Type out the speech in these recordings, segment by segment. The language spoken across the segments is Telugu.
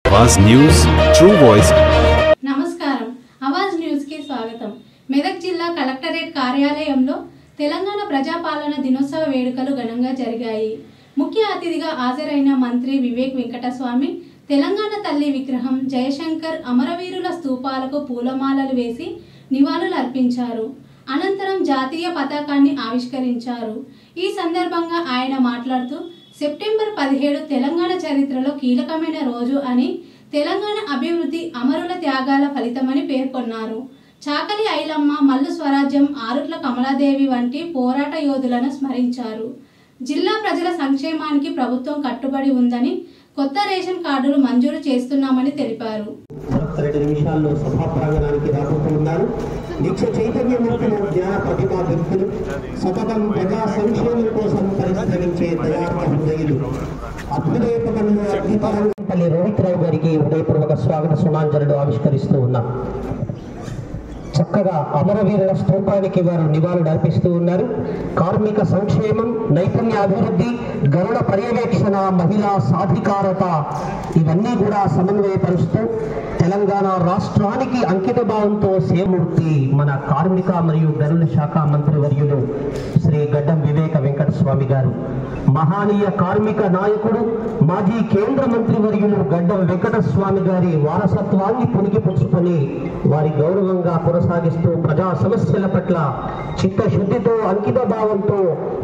आवाज न्यूज़ ट्रू वॉइस। నమస్కారం ఆవాజ్ న్యూస్ కి స్వాగతం। మెదక్ జిల్లా కలెక్టరేట్ కార్యాలయంలో తెలంగాణ ప్రజాపాలన దినోత్సవ వేడుకలు ఘనంగా జరిగాయి। ముఖ్య అతిథిగా హాజరైన మంత్రి వివేక్ వెంకటస్వామి తెలంగాణ తల్లి విగ్రహం జయశంకర్ అమరవీరుల స్తూపాలకు పూలమాలలు వేసి నివాళులు అర్పించారు। అనంతరం జాతీయ పతాకాన్ని ఆవిష్కరించారు। ఈ సందర్భంగా ఆయన మాట్లాడుతూ సెప్టెంబర్ 17 తెలంగాణ చరిత్రలో కీలకమైన రోజు అని, తెలంగాణ అభివృద్ధి అమరుల త్యాగాల ఫలితమని పేర్కొన్నారు। చాకలి ఐలమ్మ, మల్లు స్వరాజ్యం, ఆరుట్ల కమలాదేవి వంటి పోరాట యోధులను స్మరించారు। జిల్లా ప్రజల సంక్షేమానికి ప్రభుత్వం కట్టుబడి ఉందని, కొత్త రేషన్ కార్డులు మంజూరు చేస్తున్నామని తెలిపారు। 2 నిమిషాల్లో సభా ప్రాంగణానికి రాబోతున్నారు। నిత్య చైతన్యమూర్తులు, జ్ఞాన ప్రతిభా వ్యక్తులు, సతతం ప్రజా సంక్షేమం కోసం పరిశ్రమించే దయార్థ హృదయులు, అభ్యుదయపరంలో అద్భుతపల్లి రోహిత్ రావు గారికి ఉదయపూర్వక స్వాగత సుమాంజలు ఆవిష్కరిస్తూ ఉన్నాం। చక్కగా అమరవీరుల స్తూపానికి వారు నివాళులు అర్పిస్తూ ఉన్నారు। కార్మిక సంక్షేమం, నైపుణ్యాభివృద్ధి, గరుడ పర్యవేక్షణ, మహిళా సాధికారత ఇవన్నీ కూడా సమన్వయపరుస్తూ తెలంగాణ రాష్ట్రానికి అంకిత భావంతో సేవమూర్తి మన కార్మిక మరియు గనుల శాఖ మంత్రివర్యులు శ్రీ గడ్డం వివేక వెంకటస్వామి గారు, మహానీయ కార్మిక నాయకుడు మాజీ కేంద్ర మంత్రివర్యులు గడ్డం వెంకటస్వామి గారి వారసత్వాన్ని పుణికిపుచ్చుకొని వారి గౌరవంగా కొనసాగిస్తూ ప్రజా సమస్యల పట్ల చిత్తశుద్ధితో అంకిత భావంతో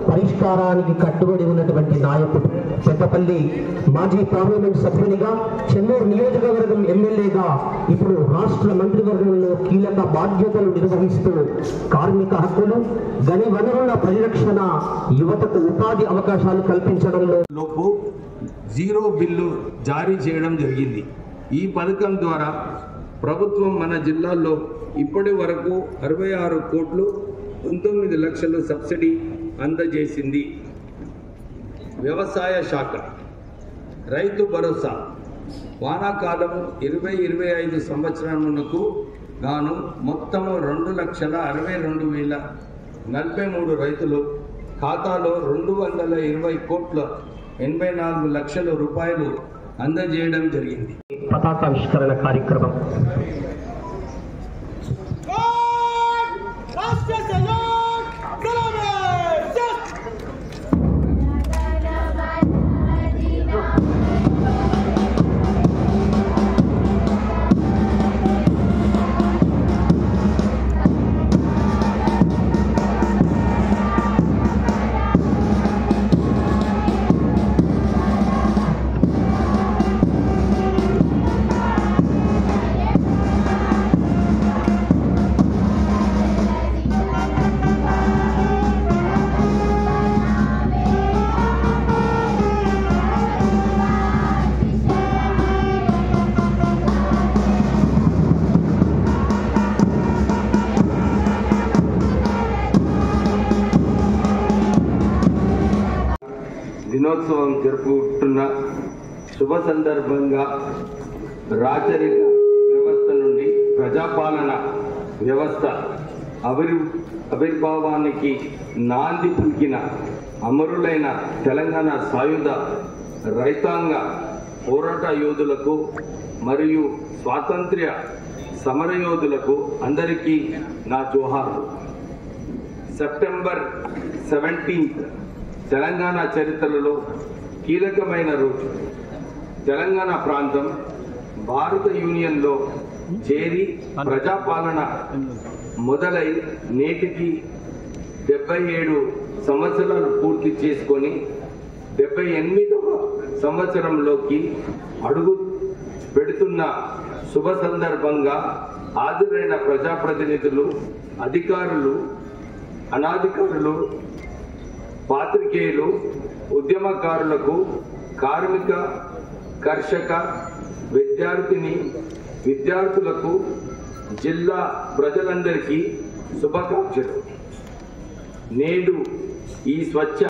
పరిష్కారానికి కట్టుబడి ఉన్నటువంటి నాయకుడు, పెద్దపల్లి మాజీ పార్లమెంట్ సభ్యునిగా, చెన్నూరు నియోజకవర్గం ఎమ్మెల్యేగా, ఇప్పుడు రాష్ట్ర మంత్రివర్గంలో కీలక బాధ్యతలు నిర్వహిస్తూ కార్మిక హక్కులు, గని వనరుల పరిరక్షణ, యువతకు ఉపాధి అవకాశాలు కల్పించడంలో లోపు జీరో బిల్లు జారీ చేయడం జరిగింది। ఈ పథకం ద్వారా ప్రభుత్వం మన జిల్లాల్లో ఇప్పటి వరకు 66 కోట్లు 19 లక్షలు సబ్సిడీ అందజేసింది। వ్యవసాయ శాఖ రైతు భరోసా వానాకాలము 2025 సంవత్సరమునకు గాను మొత్తము 2,62,043 రైతులు ఖాతాలో 220 కోట్ల 84 లక్షల రూపాయలు అందజేయడం జరిగింది। పతాకావిష్కరణ కార్యక్రమం దినోత్సవం జరుపుకుంటున్న శుభ సందర్భంగా రాచరిక వ్యవస్థ నుండి ప్రజాపాలన వ్యవస్థ ఆవిర్భావానికి నాంది పలికిన అమరులైన తెలంగాణ సాయుధ రైతాంగ పోరాట యోధులకు మరియు స్వాతంత్ర్య సమరయోధులకు అందరికీ నా జోహార్లు। సెప్టెంబర్ 17 తెలంగాణ చరిత్రలో కీలకమైన రోజు। తెలంగాణ ప్రాంతం భారత యూనియన్లో చేరి ప్రజాపాలన మొదలై నేటికి 77 సంవత్సరాలు పూర్తి చేసుకొని 78వ సంవత్సరంలోకి అడుగు పెడుతున్న శుభ సందర్భంగా హాజరైన ప్రజాప్రతినిధులు, అధికారులు, అనధికారులు, పాత్రికేయులు, ఉద్యమకారులకు, కార్మిక, కర్షక, విద్యార్థులకు, జిల్లా ప్రజలందరికీ శుభాకాంక్షలు। నేడు ఈ స్వచ్ఛ